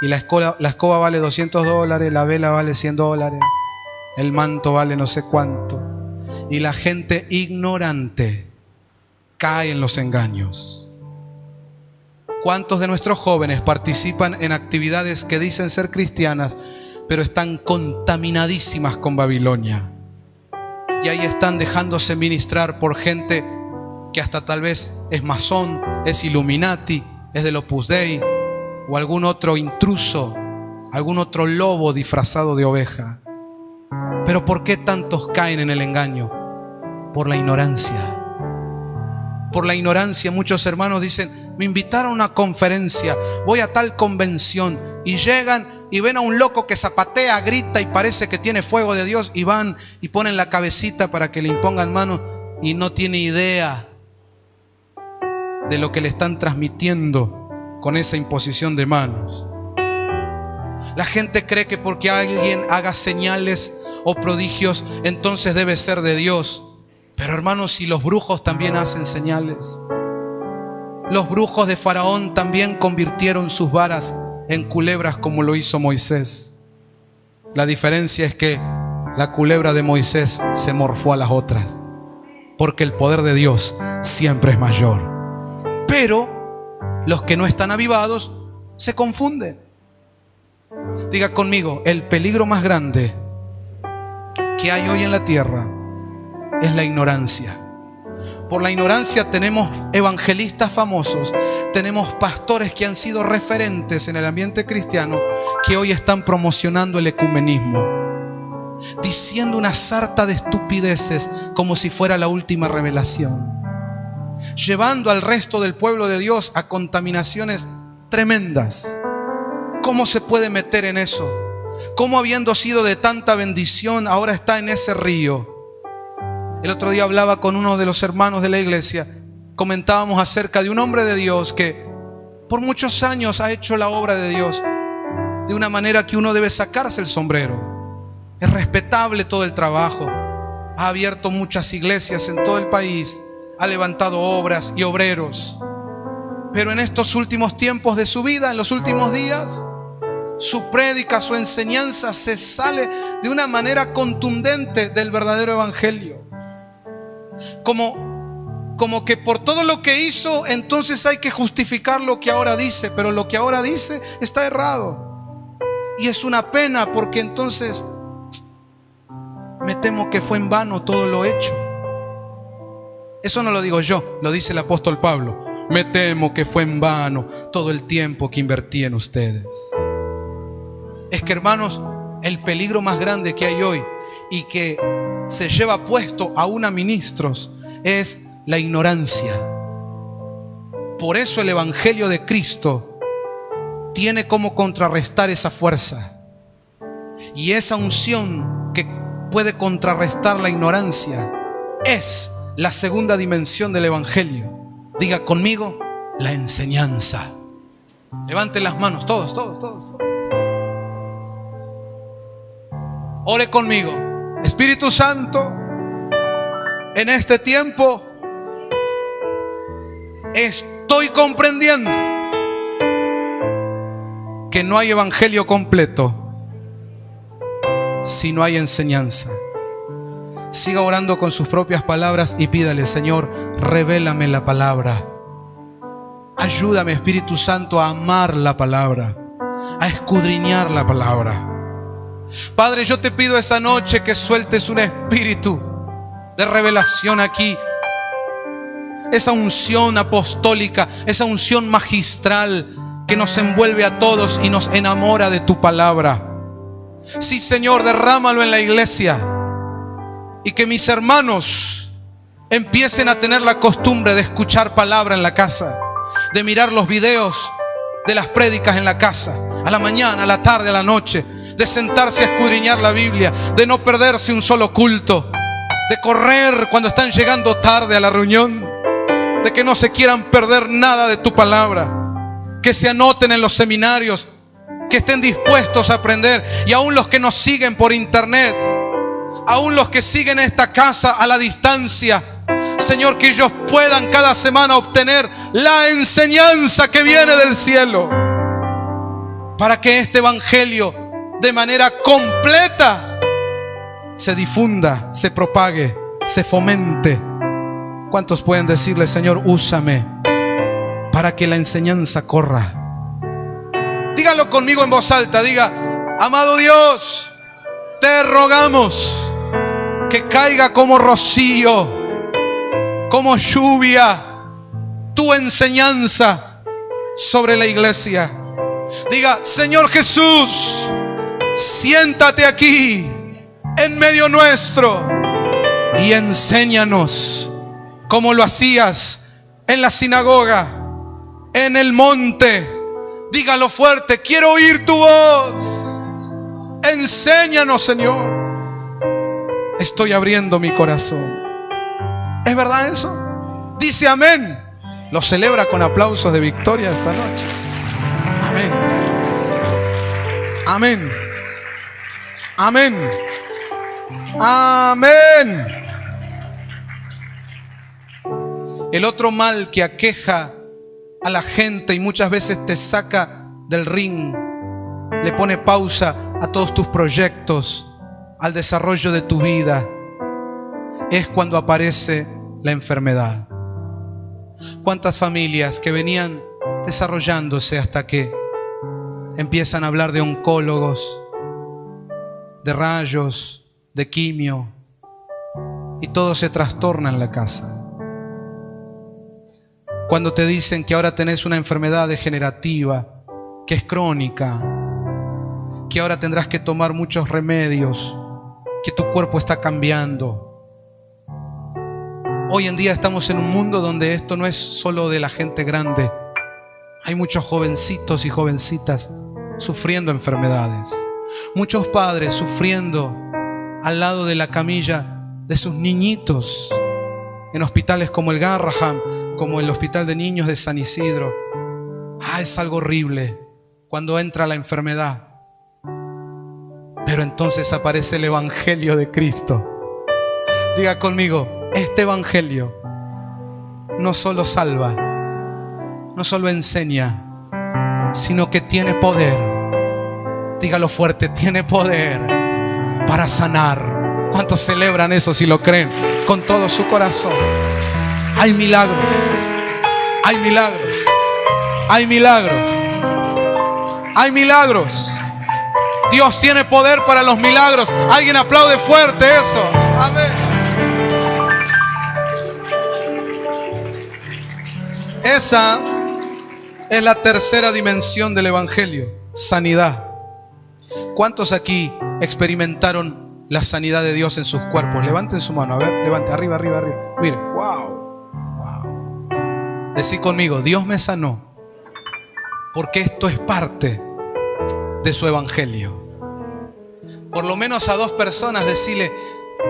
Y la escoba vale $200, la vela vale $100, el manto vale no sé cuánto. Y la gente ignorante cae en los engaños. ¿Cuántos de nuestros jóvenes participan en actividades que dicen ser cristianas, pero están contaminadísimas con Babilonia? Y ahí están dejándose ministrar por gente que hasta tal vez es masón, es Illuminati, es del Opus Dei, o algún otro intruso, algún otro lobo disfrazado de oveja. Pero ¿por qué tantos caen en el engaño? Por la ignorancia. Por la ignorancia. Muchos hermanos dicen: me invitaron a una conferencia, voy a tal convención, y llegan y ven a un loco que zapatea, grita y parece que tiene fuego de Dios, y van y ponen la cabecita para que le impongan manos, y no tiene idea de lo que le están transmitiendo con esa imposición de manos. La gente cree que porque alguien haga señales o prodigios, entonces debe ser de Dios. Pero hermanos, si los brujos también hacen señales. Los brujos de Faraón también convirtieron sus varas en culebras, como lo hizo Moisés. La diferencia es que la culebra de Moisés se morfó a las otras, porque el poder de Dios siempre es mayor. Pero los que no están avivados se confunden. Diga conmigo: el peligro más grande que hay hoy en la tierra es la ignorancia. Por la ignorancia tenemos evangelistas famosos, tenemos pastores que han sido referentes en el ambiente cristiano, que hoy están promocionando el ecumenismo, diciendo una sarta de estupideces como si fuera la última revelación, llevando al resto del pueblo de Dios a contaminaciones tremendas. ¿Cómo se puede meter en eso? ¿Cómo, habiendo sido de tanta bendición, ahora está en ese río? El otro día hablaba con uno de los hermanos de la iglesia. Comentábamos acerca de un hombre de Dios que por muchos años ha hecho la obra de Dios de una manera que uno debe sacarse el sombrero. Es respetable todo el trabajo. Ha abierto muchas iglesias en todo el país. Ha levantado obras y obreros. Pero en estos últimos tiempos de su vida, en los últimos días, su prédica, su enseñanza se sale de una manera contundente del verdadero evangelio. Como que por todo lo que hizo, entonces hay que justificar lo que ahora dice. Pero lo que ahora dice está errado. Y es una pena, porque entonces me temo que fue en vano todo lo hecho. Eso no lo digo yo, lo dice el apóstol Pablo. Me temo que fue en vano todo el tiempo que invertí en ustedes. Es que, hermanos, el peligro más grande que hay hoy y que se lleva puesto aún a ministros es la ignorancia. Por eso el evangelio de Cristo tiene como contrarrestar esa fuerza, y esa unción que puede contrarrestar la ignorancia es la segunda dimensión del evangelio. Diga conmigo: la enseñanza. Levanten las manos, todos. Ore conmigo. Espíritu Santo, en este tiempo estoy comprendiendo que no hay evangelio completo si no hay enseñanza. Siga orando con sus propias palabras y pídale: Señor, revélame la palabra. Ayúdame, Espíritu Santo, a amar la palabra, a escudriñar la palabra. Padre, yo te pido esa noche que sueltes un espíritu de revelación aquí. Esa unción apostólica, esa unción magistral que nos envuelve a todos y nos enamora de tu palabra. Sí, Señor, derrámalo en la iglesia, y que mis hermanos empiecen a tener la costumbre de escuchar palabra en la casa, de mirar los videos de las prédicas en la casa, a la mañana, a la tarde, a la noche, de sentarse a escudriñar la Biblia, de no perderse un solo culto, de correr cuando están llegando tarde a la reunión, de que no se quieran perder nada de tu palabra, que se anoten en los seminarios que estén dispuestos a aprender. Y aún los que nos siguen por internet, aún los que siguen esta casa a la distancia, Señor, que ellos puedan cada semana obtener la enseñanza que viene del cielo, para que este evangelio de manera completa se difunda, se propague, se fomente. ¿Cuántos pueden decirle: Señor, úsame para que la enseñanza corra? Dígalo conmigo en voz alta, diga: amado Dios, te rogamos que caiga como rocío, como lluvia, tu enseñanza sobre la iglesia. Diga: Señor Jesús, siéntate aquí en medio nuestro y enséñanos como lo hacías en la sinagoga, en el monte. Dígalo fuerte: quiero oír tu voz. Enséñanos, Señor. Estoy abriendo mi corazón. ¿Es verdad eso? Dice amén. Lo celebra con aplausos de victoria esta noche. Amén. Amén. Amén. Amén. El otro mal que aqueja a la gente y muchas veces te saca del ring, le pone pausa a todos tus proyectos, al desarrollo de tu vida, es cuando aparece la enfermedad. ¿Cuántas familias que venían desarrollándose hasta que empiezan a hablar de oncólogos, de rayos, de quimio, y todo se trastorna en la casa? Cuando te dicen que ahora tenés una enfermedad degenerativa, que es crónica, que ahora tendrás que tomar muchos remedios, que tu cuerpo está cambiando. Hoy en día estamos en un mundo donde esto no es solo de la gente grande. Hay muchos jovencitos y jovencitas sufriendo enfermedades. Muchos padres sufriendo al lado de la camilla de sus niñitos en hospitales como el Garraham, como el Hospital de Niños de San Isidro. Es algo horrible cuando entra la enfermedad. Pero entonces aparece el Evangelio de Cristo. Diga conmigo: este Evangelio no solo salva, no solo enseña, sino que tiene poder. Dígalo fuerte: tiene poder para sanar. ¿Cuántos celebran eso si lo creen con todo su corazón? Hay milagros, hay milagros, hay milagros, hay milagros. Dios tiene poder para los milagros. Alguien aplaude fuerte eso. Amén. Esa es la tercera dimensión del Evangelio: sanidad. ¿Cuántos aquí experimentaron la sanidad de Dios en sus cuerpos? Levanten su mano, a ver, levante, arriba, arriba, arriba. Mire, wow. Decí conmigo: Dios me sanó, porque esto es parte de su Evangelio. Por lo menos a 2 personas decirle: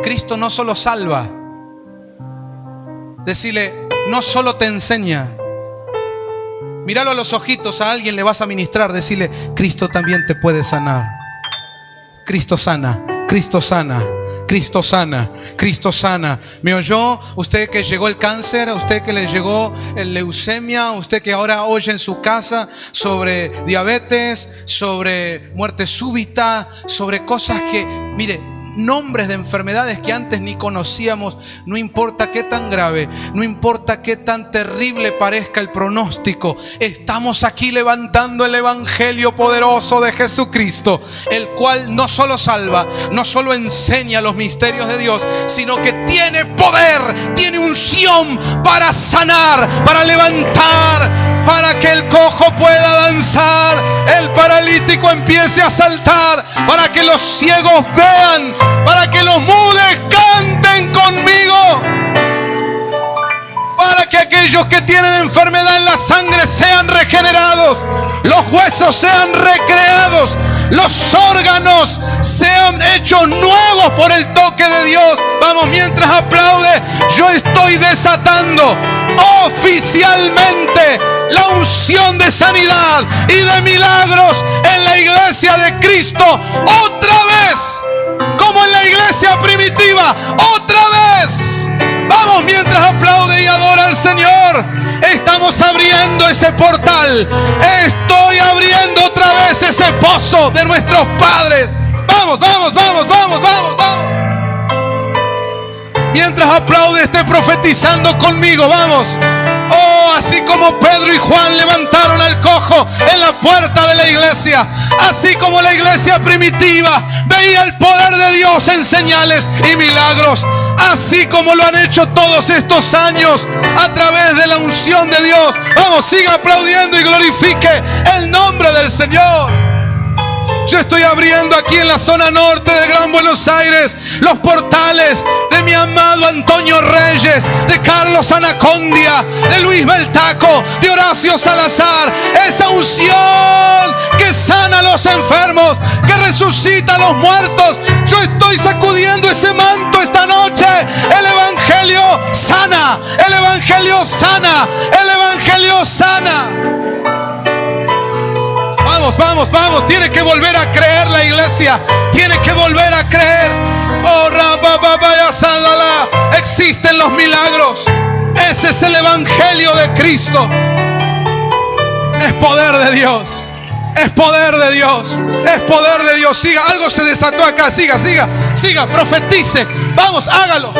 Cristo no solo salva. Decirle: no solo te enseña. Míralo a los ojitos, a alguien le vas a ministrar. Decirle: Cristo también te puede sanar. Cristo sana, Cristo sana, Cristo sana, Cristo sana. ¿Me oyó? Usted que llegó el cáncer, a usted que le llegó el leucemia, a usted que ahora oye en su casa sobre diabetes, sobre muerte súbita, sobre cosas que, mire, nombres de enfermedades que antes ni conocíamos. No importa qué tan grave, no importa qué tan terrible parezca el pronóstico, estamos aquí levantando el Evangelio poderoso de Jesucristo, el cual no solo salva, no solo enseña los misterios de Dios, sino que tiene poder, tiene unción para sanar, para levantar, para que el cojo pueda danzar, el paralítico empiece a saltar, para que los ciegos vean, para que los mudos canten conmigo, para que aquellos que tienen enfermedad en la sangre sean regenerados, los huesos sean recreados, los órganos sean hechos nuevos por el toque de Dios. Vamos, mientras aplaude, yo estoy desatando oficialmente la unción de sanidad y de milagros en la iglesia de Cristo otra vez, como en la iglesia primitiva, otra vez. Vamos, mientras aplaude y adora al Señor, estamos abriendo ese portal. Estoy abriendo otra vez ese pozo de nuestros padres. Vamos, vamos, vamos, vamos, vamos, vamos. Mientras aplaude, esté profetizando conmigo, vamos. Oh, así como Pedro y Juan levantaron al cojo en la puerta de la iglesia, así como la iglesia primitiva veía el poder de Dios en señales y milagros, así como lo han hecho todos estos años a través de la unción de Dios. Vamos, siga aplaudiendo y glorifique el nombre del Señor. Yo estoy abriendo aquí en la zona norte de Gran Buenos Aires los portales de mi amado Antonio Reyes, de Carlos Anacondia, de Luis Beltaco, de Horacio Salazar. Esa unción que sana a los enfermos, que resucita a los muertos. Yo estoy sacudiendo ese manto esta noche. El Evangelio sana, el Evangelio sana, el Evangelio sana. Vamos, vamos, vamos. Tiene que volver a creer la iglesia. Tiene que volver a creer. Oh, existen los milagros. Ese es el Evangelio de Cristo. Es poder de Dios. Es poder de Dios. Es poder de Dios. Siga, algo se desató acá. Siga, siga, siga, profetice. Vamos, hágalo.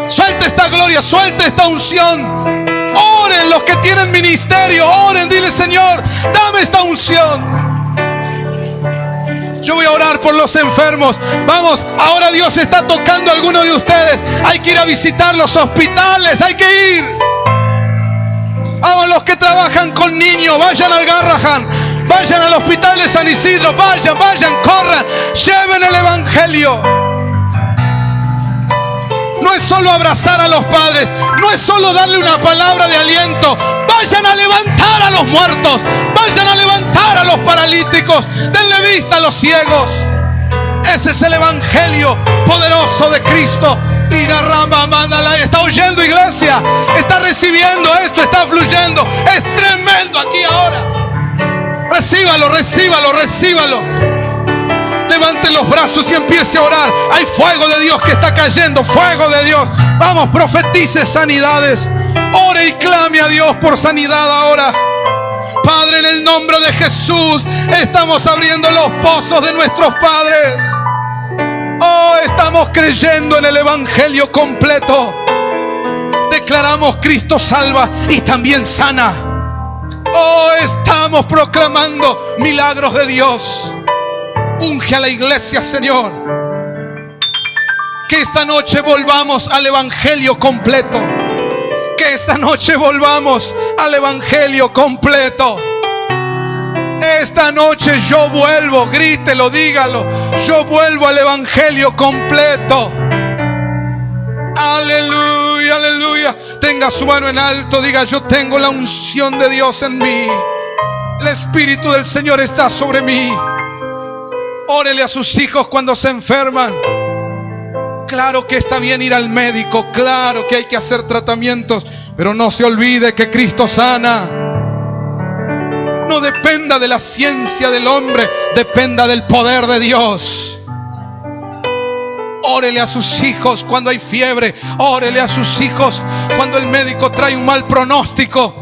Suelte esta gloria, suelte esta unción. Oren los que tienen ministerio, oren, dile: Señor, dame esta unción. Yo voy a orar por los enfermos. Vamos, ahora Dios está tocando a algunos de ustedes. Hay que ir a visitar los hospitales, hay que ir. Vamos, los que trabajan con niños, vayan al Garrahan, vayan al hospital de San Isidro, vayan, vayan, corran, lleven el Evangelio. No es solo abrazar a los padres, no es solo darle una palabra de aliento. Vayan a levantar a los muertos, vayan a levantar a los paralíticos, denle vista a los ciegos. Ese es el Evangelio poderoso de Cristo. Está oyendo, iglesia, está recibiendo esto, está fluyendo. Es tremendo aquí ahora. Recíbalo, recíbalo, recíbalo. Levante los brazos y empiece a orar. Hay fuego de Dios que está cayendo, fuego de Dios. Vamos, profetice sanidades. Ore y clame a Dios por sanidad ahora. Padre, en el nombre de Jesús, estamos abriendo los pozos de nuestros padres. Oh, estamos creyendo en el Evangelio completo. Declaramos: Cristo salva y también sana. Oh, estamos proclamando milagros de Dios. Unge a la iglesia, Señor. Que esta noche volvamos al Evangelio completo. Que esta noche volvamos al Evangelio completo. Esta noche yo vuelvo, grítelo, dígalo. Yo vuelvo al Evangelio completo. Aleluya, aleluya. Tenga su mano en alto, diga: yo tengo la unción de Dios en mí. El Espíritu del Señor está sobre mí. Órele a sus hijos cuando se enferman. Claro que está bien ir al médico, claro que hay que hacer tratamientos, pero no se olvide que Cristo sana. No dependa de la ciencia del hombre, dependa del poder de Dios. Órele a sus hijos cuando hay fiebre. Órele a sus hijos cuando el médico trae un mal pronóstico.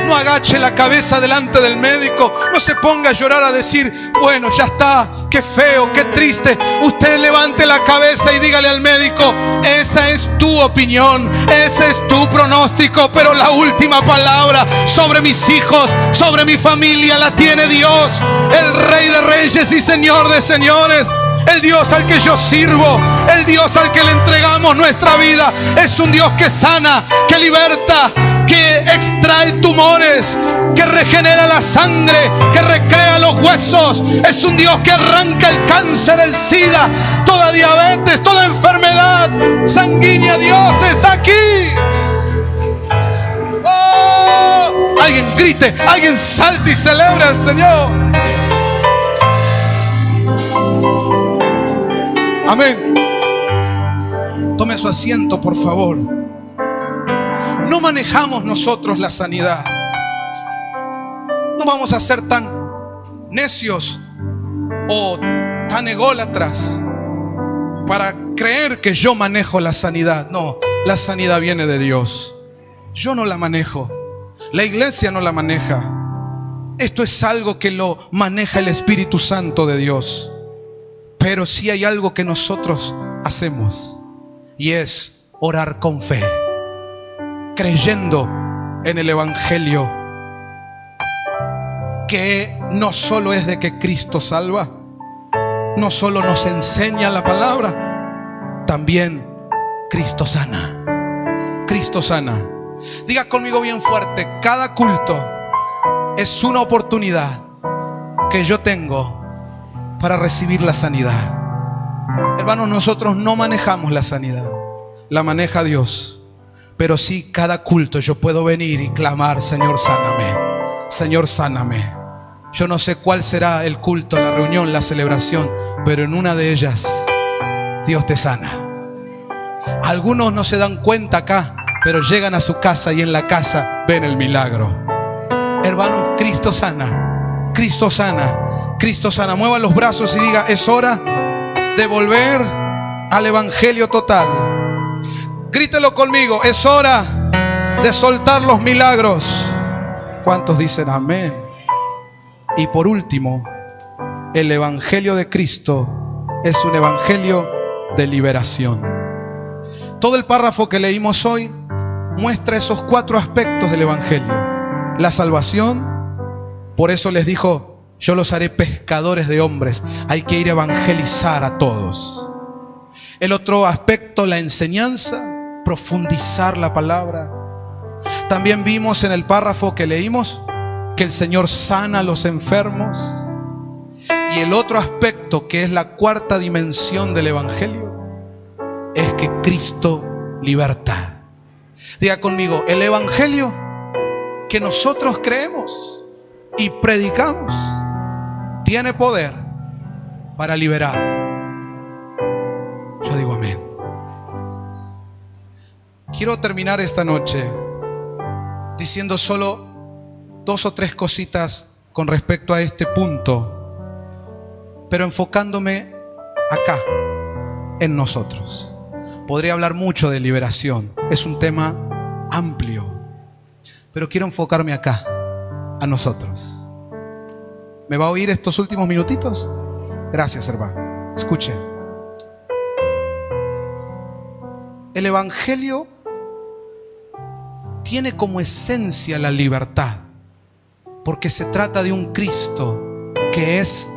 No agache la cabeza delante del médico. No se ponga a llorar a decir: bueno, ya está, qué feo, qué triste. Usted levante la cabeza y dígale al médico: esa es tu opinión, ese es tu pronóstico, pero la última palabra sobre mis hijos, sobre mi familia, la tiene Dios, el Rey de Reyes y Señor de Señores. El Dios al que yo sirvo, el Dios al que le entregamos nuestra vida, es un Dios que sana, que liberta, que extrae tumores, que regenera la sangre, que recrea los huesos. Es un Dios que arranca el cáncer, el SIDA, toda diabetes, toda enfermedad sanguínea. Dios está aquí. Oh, alguien grite, alguien salte y celebre al Señor. Amén. Tome su asiento, por favor. no manejamos nosotros la sanidad. No vamos a ser tan necios o tan ególatras para creer que yo manejo la sanidad. No, la sanidad viene de Dios. Yo no la manejo. La iglesia no la maneja. Esto es algo que lo maneja el Espíritu Santo de Dios. Pero sí hay algo que nosotros hacemos, y es orar con fe, creyendo en el Evangelio, que no solo es de que Cristo salva, no solo nos enseña la palabra, también Cristo sana. Cristo sana. Diga conmigo bien fuerte: cada culto es una oportunidad que yo tengo para recibir la sanidad. Hermanos, nosotros no manejamos la sanidad, la maneja Dios. Pero sí, cada culto yo puedo venir y clamar: Señor, sáname. Señor, sáname. Yo no sé cuál será el culto, la reunión, la celebración, pero en una de ellas Dios te sana. Algunos no se dan cuenta acá, pero llegan a su casa y en la casa ven el milagro. Hermanos, Cristo sana. Cristo sana. Cristo sana. Mueva los brazos y diga: es hora de volver al Evangelio total. Grítelo conmigo: es hora de soltar los milagros. ¿Cuántos dicen amén? Y por último, el Evangelio de Cristo es un evangelio de liberación. Todo el párrafo que leímos hoy muestra esos 4 aspectos del Evangelio. La salvación, por eso les dijo: yo los haré pescadores de hombres. Hay que ir a evangelizar a todos. El otro aspecto, la enseñanza, profundizar la palabra. También vimos en el párrafo que leímos que el Señor sana a los enfermos. Y el otro aspecto, que es la 4ª dimensión del Evangelio, es que Cristo liberta. Diga conmigo: el Evangelio que nosotros creemos y predicamos tiene poder para liberar. Yo digo amén. Quiero terminar esta noche diciendo solo 2 o 3 cositas con respecto a este punto, pero enfocándome acá, en nosotros. Podría hablar mucho de liberación, es un tema amplio, pero quiero enfocarme acá, a nosotros. ¿Me va a oír estos últimos minutitos? Gracias, hermano. Escuche. El Evangelio tiene como esencia la libertad, porque se trata de un Cristo que es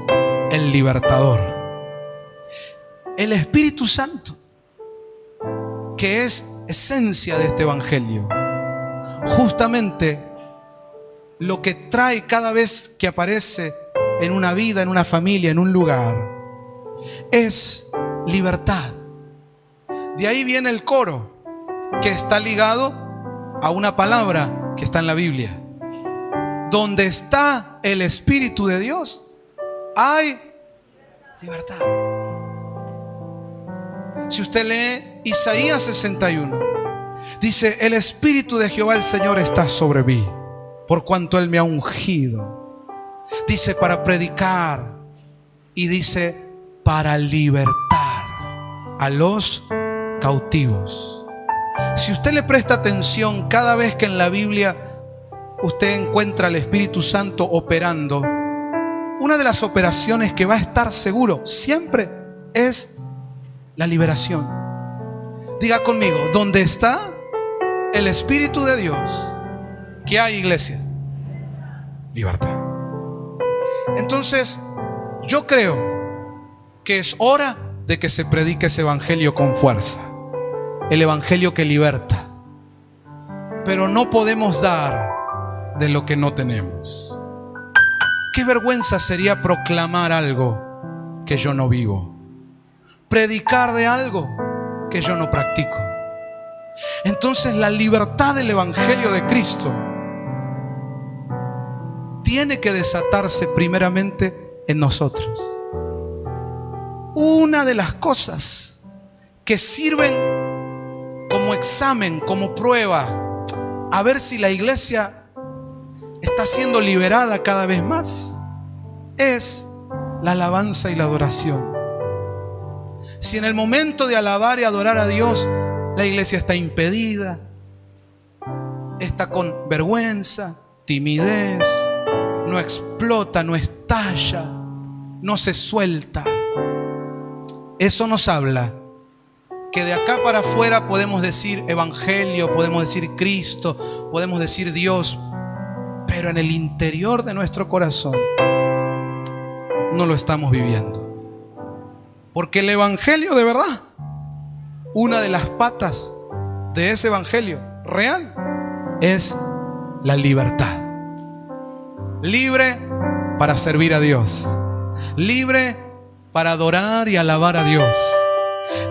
el libertador. El Espíritu Santo, que es esencia de este Evangelio, justamente lo que trae cada vez que aparece en una vida, en una familia, en un lugar, es libertad. De ahí viene el coro, que está ligado a una palabra que está en la Biblia. Donde está el Espíritu de Dios, hay libertad. Si usted lee Isaías 61, dice: el Espíritu de Jehová el Señor está sobre mí, por cuanto Él me ha ungido. Dice: para predicar, y dice: para libertar a los cautivos. Si usted le presta atención, cada vez que en la Biblia usted encuentra al Espíritu Santo operando, una de las operaciones que va a estar seguro siempre es la liberación. Diga conmigo: ¿dónde está el Espíritu de Dios? ¿Qué hay, iglesia? Libertad. Entonces, yo creo que es hora de que se predique ese evangelio con fuerza. El evangelio que liberta. Pero no podemos dar de lo que no tenemos. Qué vergüenza sería proclamar algo que yo no vivo, predicar de algo que yo no practico. Entonces la libertad del evangelio de Cristo tiene que desatarse primeramente en nosotros. Una de las cosas que sirven como examen, como prueba a ver si la iglesia está siendo liberada cada vez más, es la alabanza y la adoración. Si en el momento de alabar y adorar a Dios la iglesia está impedida, está con vergüenza, timidez, no explota, no estalla, no se suelta, eso nos habla que de acá para afuera podemos decir evangelio, podemos decir Cristo, podemos decir Dios, pero en el interior de nuestro corazón no lo estamos viviendo. Porque el evangelio de verdad, una de las patas de ese evangelio real es la libertad. Libre para servir a Dios, libre para adorar y alabar a Dios,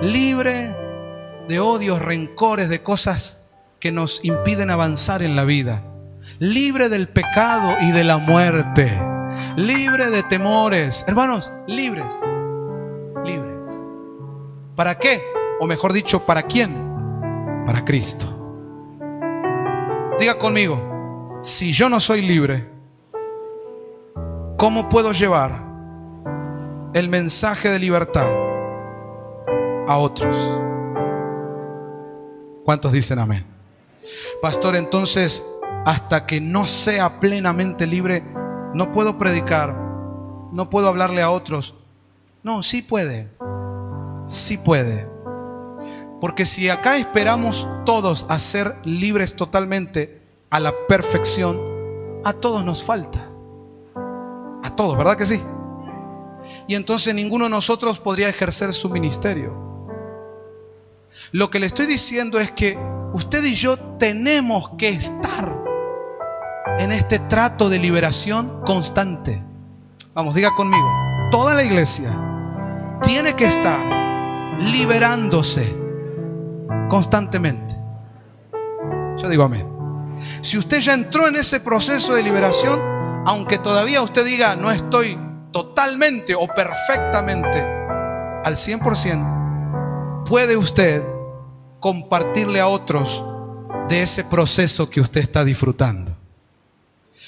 libre de odios, rencores, de cosas que nos impiden avanzar en la vida, libre del pecado y de la muerte, libre de temores. Hermanos, libres. Libres. ¿Para qué? O mejor dicho, ¿para quién? Para Cristo. Diga conmigo, si yo no soy libre, ¿cómo puedo llevar el mensaje de libertad a otros? ¿Cuántos dicen amén? Pastor, entonces, hasta que no sea plenamente libre, no puedo predicar, no puedo hablarle a otros. No, sí puede. Sí puede. Porque si acá esperamos todos a ser libres totalmente a la perfección, a todos nos falta. A todos, ¿verdad que sí? Y entonces ninguno de nosotros podría ejercer su ministerio. Lo que le estoy diciendo es que usted y yo tenemos que estar en este trato de liberación constante. Vamos, diga conmigo. Toda la iglesia tiene que estar liberándose constantemente. Yo digo amén. Si usted ya entró en ese proceso de liberación, aunque todavía usted diga no estoy totalmente o perfectamente al 100%, puede usted compartirle a otros de ese proceso que usted está disfrutando.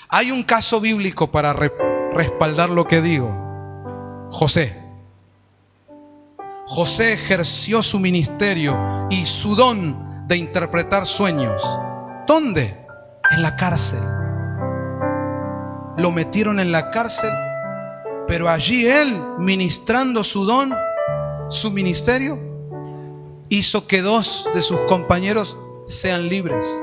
Hay un caso bíblico para respaldar lo que digo. José ejerció su ministerio y su don de interpretar sueños. ¿Dónde? En la cárcel. Lo metieron en la cárcel, pero allí él, ministrando su don, su ministerio, hizo que 2 de sus compañeros sean libres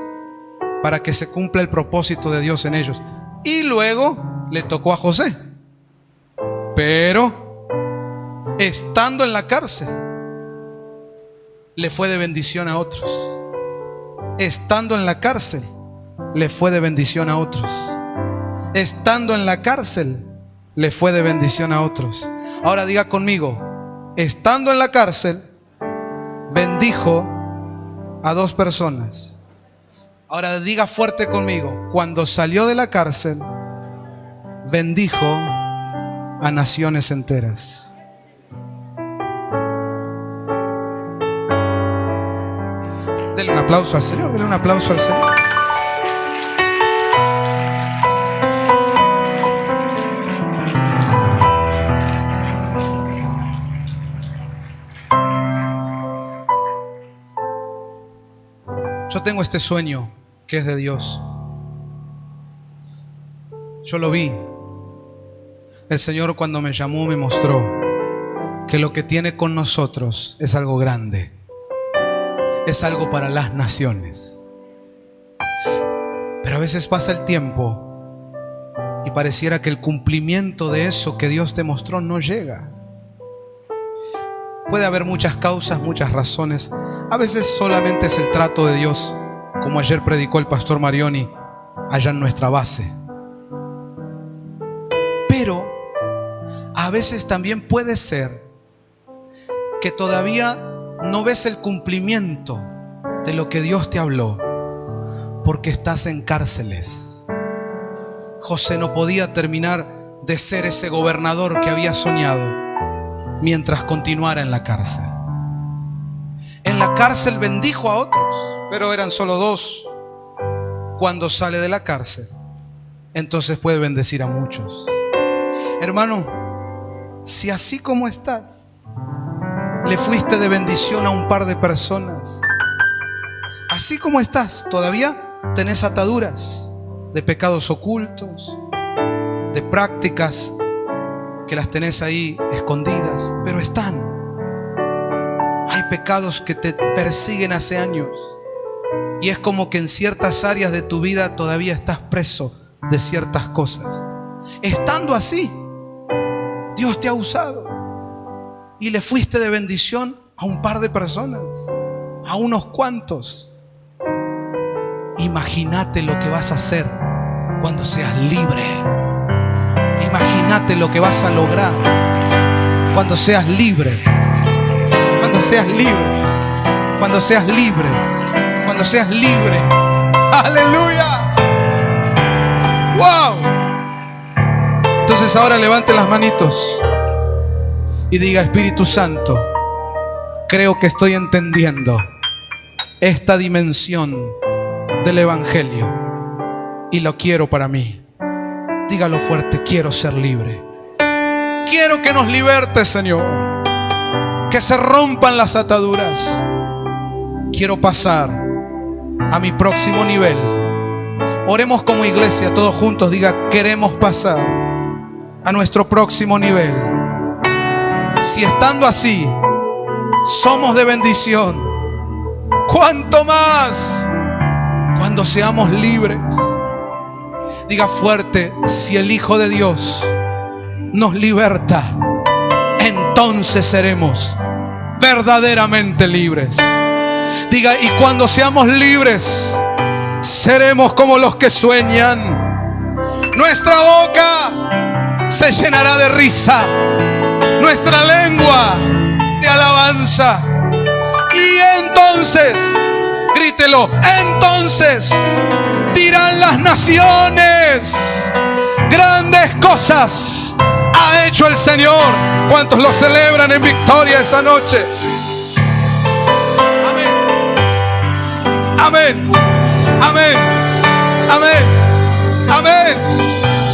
para que se cumpla el propósito de Dios en ellos. Y luego le tocó a José. Pero estando en la cárcel, le fue de bendición a otros. Estando en la cárcel, le fue de bendición a otros. Estando en la cárcel, le fue de bendición a otros. Ahora diga conmigo, estando en la cárcel, bendijo a 2 personas. Ahora diga fuerte conmigo, cuando salió de la cárcel, bendijo a naciones enteras. Denle un aplauso al Señor, denle un aplauso al Señor. Yo tengo este sueño que es de Dios. Yo lo vi. El Señor cuando me llamó me mostró que lo que tiene con nosotros es algo grande. Es algo para las naciones. Pero a veces pasa el tiempo y pareciera que el cumplimiento de eso que Dios te mostró no llega. Puede haber muchas causas, muchas razones. A veces solamente es el trato de Dios, como ayer predicó el pastor Marioni allá en nuestra base. Pero a veces también puede ser que todavía no ves el cumplimiento de lo que Dios te habló, porque estás en cárceles. José no podía terminar de ser ese gobernador que había soñado mientras continuara en la cárcel. En la cárcel bendijo a otros, pero eran solo 2. cuando sale de la cárcel, entonces puede bendecir a muchos. Hermano, si así como estás, le fuiste de bendición a un par de personas, así como estás, todavía tenés ataduras de pecados ocultos, de prácticas que las tenés ahí escondidas, pero están. Hay pecados que te persiguen hace años y es como que en ciertas áreas de tu vida todavía estás preso de ciertas cosas. Estando así, Dios te ha usado y le fuiste de bendición a un par de personas, a unos cuantos. Imagínate lo que vas a hacer cuando seas libre. Imagínate lo que vas a lograr cuando seas libre. Cuando seas libre. Cuando seas libre. Cuando seas libre. ¡Aleluya! ¡Wow! Entonces ahora levante las manitos y diga: Espíritu Santo, creo que estoy entendiendo esta dimensión del Evangelio y lo quiero para mí. Dígalo fuerte: quiero ser libre. Quiero que nos liberte, Señor. Que se rompan las ataduras. Quiero pasar a mi próximo nivel. Oremos como iglesia todos juntos. Diga: queremos pasar a nuestro próximo nivel. Si estando así somos de bendición, ¿cuánto más cuando seamos libres? Diga fuerte: si el Hijo de Dios nos liberta, entonces seremos verdaderamente libres. Diga: y cuando seamos libres, seremos como los que sueñan. Nuestra boca se llenará de risa, nuestra lengua de alabanza. Y entonces, grítelo, entonces dirán las naciones: grandes cosas ha hecho el Señor. ¿Cuántos lo celebran en victoria esa noche? Amén. Amén. Amén. Amén.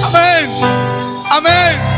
Amén. Amén.